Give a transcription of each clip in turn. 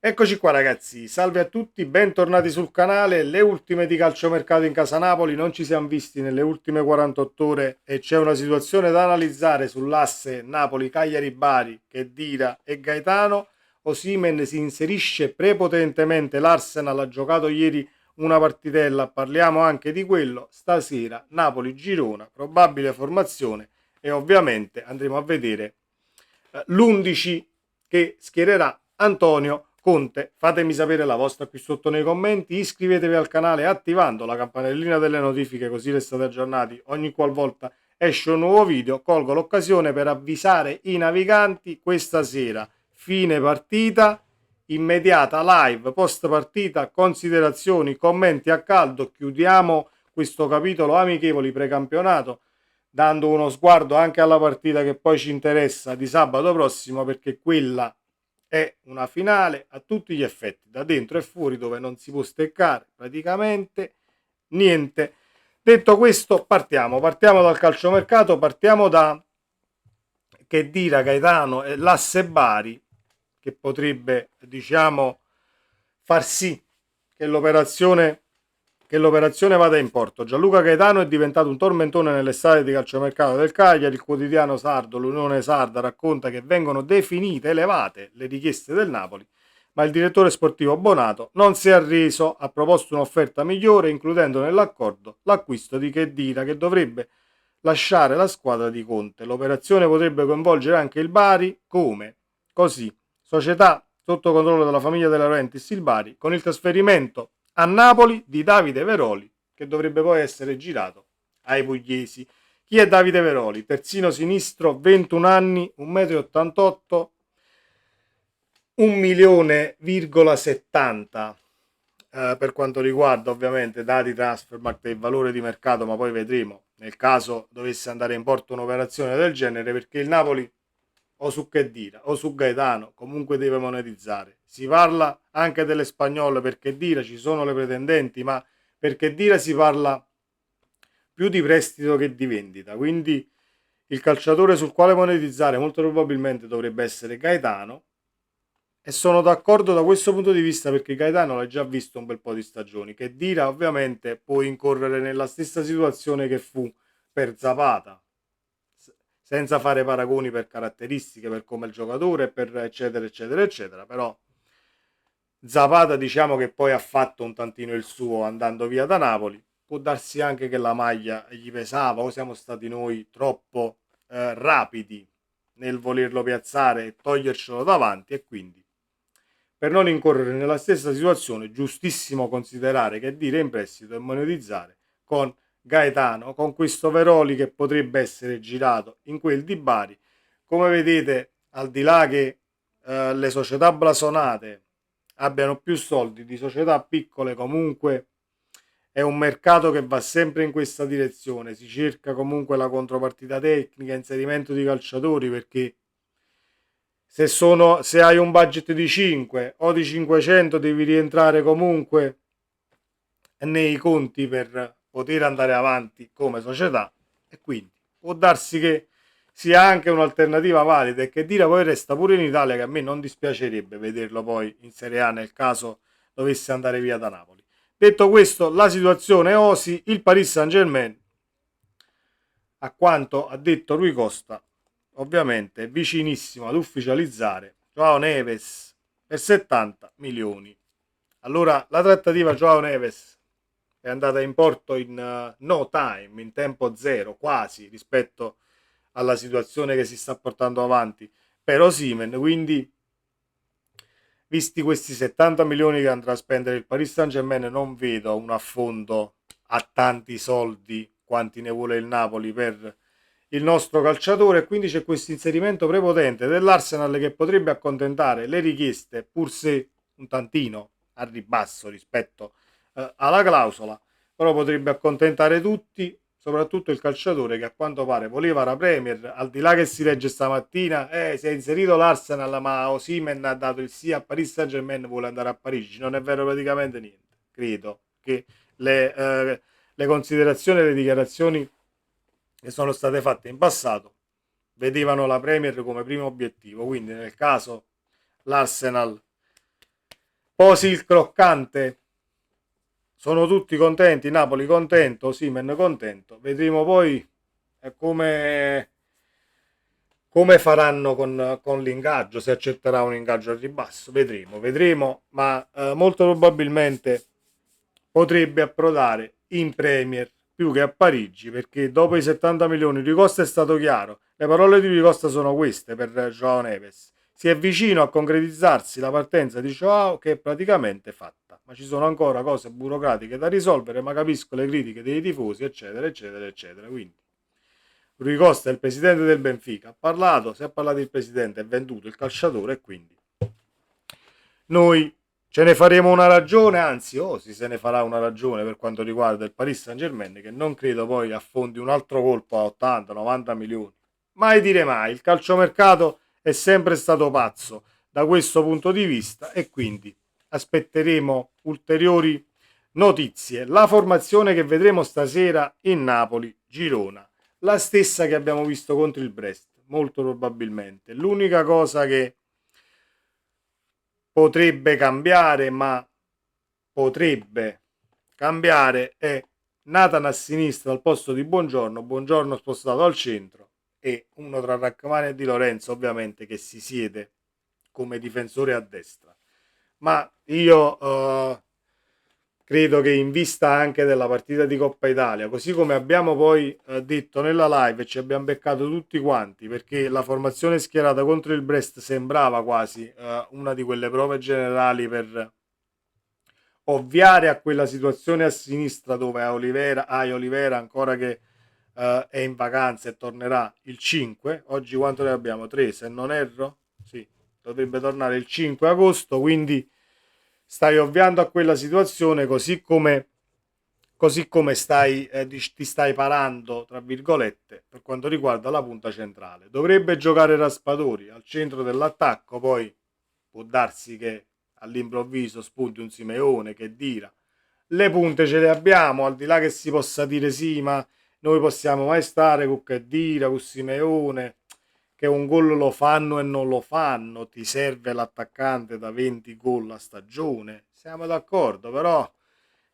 Eccoci qua ragazzi, salve a tutti, bentornati sul canale. Le ultime di calciomercato in casa Napoli, non ci siamo visti nelle ultime 48 ore e c'è una situazione da analizzare sull'asse Napoli-Cagliari-Bari, Khedira e Gaetano. Osimhen si inserisce prepotentemente, l'Arsenal ha giocato ieri una partitella, parliamo anche di quello. Stasera Napoli-Girona, probabile formazione e ovviamente andremo a vedere l'11 che schiererà Antonio Conte. Fatemi sapere la vostra qui sotto nei commenti, iscrivetevi al canale attivando la campanellina delle notifiche così restate aggiornati ogni qualvolta esce un nuovo video. Colgo l'occasione per avvisare i naviganti: questa sera fine partita, immediata live post partita, considerazioni, commenti a caldo. Chiudiamo questo capitolo amichevoli precampionato dando uno sguardo anche alla partita che poi ci interessa di sabato prossimo, perché quella è una finale a tutti gli effetti, da dentro e fuori, dove non si può steccare praticamente niente. Detto questo, partiamo dal calciomercato, partiamo da Khedira, Gaetano e l'asse Bari, che potrebbe, diciamo, far sì che l'operazione vada in porto. Gianluca Gaetano è diventato un tormentone nell'estate di calciomercato del Cagliari. Il quotidiano sardo, l'Unione Sarda, racconta che vengono definite elevate le richieste del Napoli, ma il direttore sportivo Bonato non si è arreso, ha proposto un'offerta migliore, includendo nell'accordo l'acquisto di Khedira, che dovrebbe lasciare la squadra di Conte. L'operazione potrebbe coinvolgere anche il Bari, come? Così, società sotto controllo della famiglia De Laurentiis, il Bari, con il trasferimento a Napoli di Davide Veroli, che dovrebbe poi essere girato ai pugliesi. Chi è Davide Veroli? Terzino sinistro, 21 anni, 1,88 m, 1,70 milioni per quanto riguarda ovviamente dati transfermarkt e il valore di mercato, ma poi vedremo nel caso dovesse andare in porto un'operazione del genere, perché il Napoli o su Khedira o su Gaetano comunque deve monetizzare. Si parla anche delle spagnole, per Khedira ci sono le pretendenti, ma per Khedira si parla più di prestito che di vendita, quindi il calciatore sul quale monetizzare molto probabilmente dovrebbe essere Gaetano. E sono d'accordo da questo punto di vista, perché Gaetano l'ha già visto un bel po' di stagioni. Khedira ovviamente può incorrere nella stessa situazione che fu per Zapata, senza fare paragoni per caratteristiche, per come il giocatore, per eccetera eccetera eccetera, però Zapata diciamo che poi ha fatto un tantino il suo andando via da Napoli. Può darsi anche che la maglia gli pesava, o siamo stati noi troppo rapidi nel volerlo piazzare e togliercelo davanti, e quindi per non incorrere nella stessa situazione, giustissimo considerare che dire in prestito e monetizzare con Gaetano, con questo Veroli che potrebbe essere girato in quel di Bari. Come vedete, al di là che le società blasonate abbiano più soldi di società piccole, comunque è un mercato che va sempre in questa direzione. Si cerca comunque la contropartita tecnica, inserimento di calciatori, perché se hai un budget di 5 o di 500 devi rientrare comunque nei conti per poter andare avanti come società, e quindi può darsi che sia anche un'alternativa valida, e che dire poi resta pure in Italia, che a me non dispiacerebbe vederlo poi in Serie A nel caso dovesse andare via da Napoli. Detto questo, la situazione è Osi, il Paris Saint-Germain, a quanto ha detto Rui Costa, ovviamente è vicinissimo ad ufficializzare Joao Neves per 70 milioni. Allora, la trattativa Joao Neves è andata in porto in no time, in tempo zero, quasi, rispetto alla situazione che si sta portando avanti per Osimhen, quindi visti questi 70 milioni che andrà a spendere il Paris Saint-Germain, non vedo un affondo a tanti soldi quanti ne vuole il Napoli per il nostro calciatore, e quindi c'è questo inserimento prepotente dell'Arsenal che potrebbe accontentare le richieste, pur se un tantino a ribasso rispetto alla clausola, però potrebbe accontentare tutti, soprattutto il calciatore che a quanto pare voleva la Premier, al di là che si legge stamattina, si è inserito l'Arsenal, ma Osimhen ha dato il sì a Paris Saint-Germain, vuole andare a Parigi. Non è vero praticamente niente. Credo che le considerazioni e le dichiarazioni che sono state fatte in passato vedevano la Premier come primo obiettivo, quindi nel caso l'Arsenal posi il croccante, sono tutti contenti, Napoli contento, Osimhen contento, vedremo poi come faranno con l'ingaggio, se accetterà un ingaggio al ribasso, vedremo, ma molto probabilmente potrebbe approdare in Premier più che a Parigi, perché dopo i 70 milioni di Costa è stato chiaro, le parole di Costa sono queste per Joao Neves: si è vicino a concretizzarsi la partenza di Joao, che è praticamente fatta, ma ci sono ancora cose burocratiche da risolvere, ma capisco le critiche dei tifosi, eccetera, eccetera, eccetera. Quindi Rui Costa è il presidente del Benfica, ha parlato, se ha parlato il presidente è venduto il calciatore, e quindi noi ce ne faremo una ragione, anzi, se ne farà una ragione per quanto riguarda il Paris Saint-Germain, che non credo poi affondi un altro colpo a 80-90 milioni. Mai dire mai, il calciomercato è sempre stato pazzo da questo punto di vista, e quindi aspetteremo ulteriori notizie. La formazione che vedremo stasera in Napoli-Girona, la stessa che abbiamo visto contro il Brest, molto probabilmente. L'unica cosa che potrebbe cambiare, ma potrebbe cambiare, è Nathan a sinistra al posto di Buongiorno spostato al centro, e uno tra Rachmani e Di Lorenzo ovviamente che si siede come difensore a destra. Ma io credo che in vista anche della partita di Coppa Italia, così come abbiamo poi detto nella live e ci abbiamo beccato tutti quanti, perché la formazione schierata contro il Brest sembrava quasi una di quelle prove generali per ovviare a quella situazione a sinistra dove hai Olivera ancora che è in vacanza e tornerà il 5. Oggi quanto ne abbiamo? 3 se non erro? Sì, dovrebbe tornare il 5 agosto, quindi stai ovviando a quella situazione, così come ti stai parando, tra virgolette, per quanto riguarda la punta centrale. Dovrebbe giocare Raspadori al centro dell'attacco, poi può darsi che all'improvviso spunti un Simeone che dira. Le punte ce le abbiamo, al di là che si possa dire sì, ma noi possiamo mai stare con che dira, con Simeone, che un gol lo fanno e non lo fanno, ti serve l'attaccante da 20 gol a stagione, siamo d'accordo, però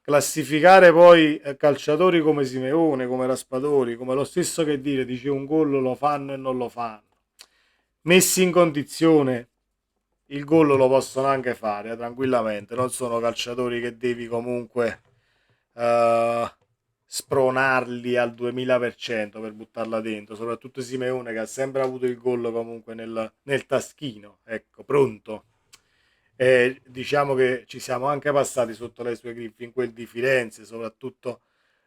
classificare poi calciatori come Simeone, come Raspadori, come lo stesso che dire, dice un gol lo fanno e non lo fanno, messi in condizione il gol lo possono anche fare tranquillamente, non sono calciatori che devi comunque eh, spronarli al 2000% per buttarla dentro, soprattutto Simeone che ha sempre avuto il gol comunque nel taschino, ecco, pronto. E diciamo che ci siamo anche passati sotto le sue griffe in quel di Firenze, soprattutto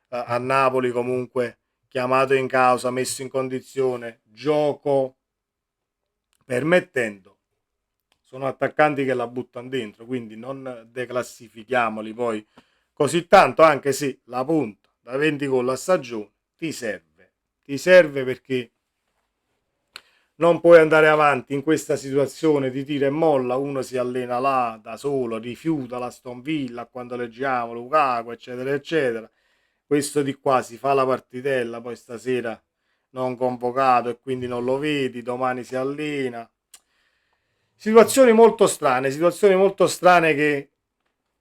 a Napoli, comunque chiamato in causa, messo in condizione, gioco permettendo. Sono attaccanti che la buttano dentro, quindi non declassifichiamoli poi così tanto, anche se la punta da 20 gol a stagione ti serve perché non puoi andare avanti in questa situazione di tira e molla, uno si allena là da solo, rifiuta la Aston Villa quando leggiamo Lukaku, eccetera, eccetera. Questo di qua si fa la partitella, poi stasera non convocato e quindi non lo vedi, domani si allena. Situazioni molto strane che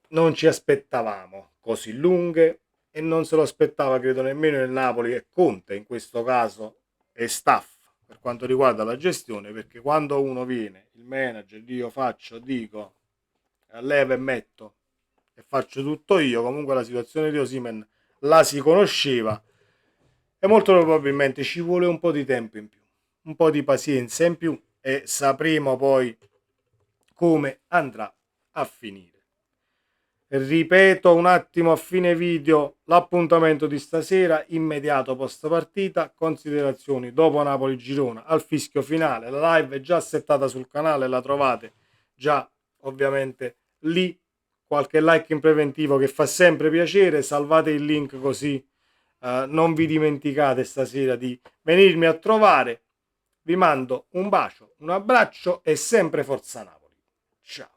non ci aspettavamo così lunghe, e non se lo aspettava credo nemmeno il Napoli, e Conte in questo caso è staff per quanto riguarda la gestione, perché quando uno viene, il manager, io faccio, dico, levo e metto e faccio tutto io, comunque la situazione di Osimhen la si conosceva e molto probabilmente ci vuole un po' di tempo in più, un po' di pazienza in più, e sapremo poi come andrà a finire. Ripeto un attimo a fine video l'appuntamento di stasera, immediato post partita, considerazioni dopo Napoli-Girona al fischio finale. La live è già settata sul canale, la trovate già ovviamente lì. Qualche like in preventivo che fa sempre piacere, salvate il link così non vi dimenticate stasera di venirmi a trovare. Vi mando un bacio, un abbraccio e sempre Forza Napoli. Ciao.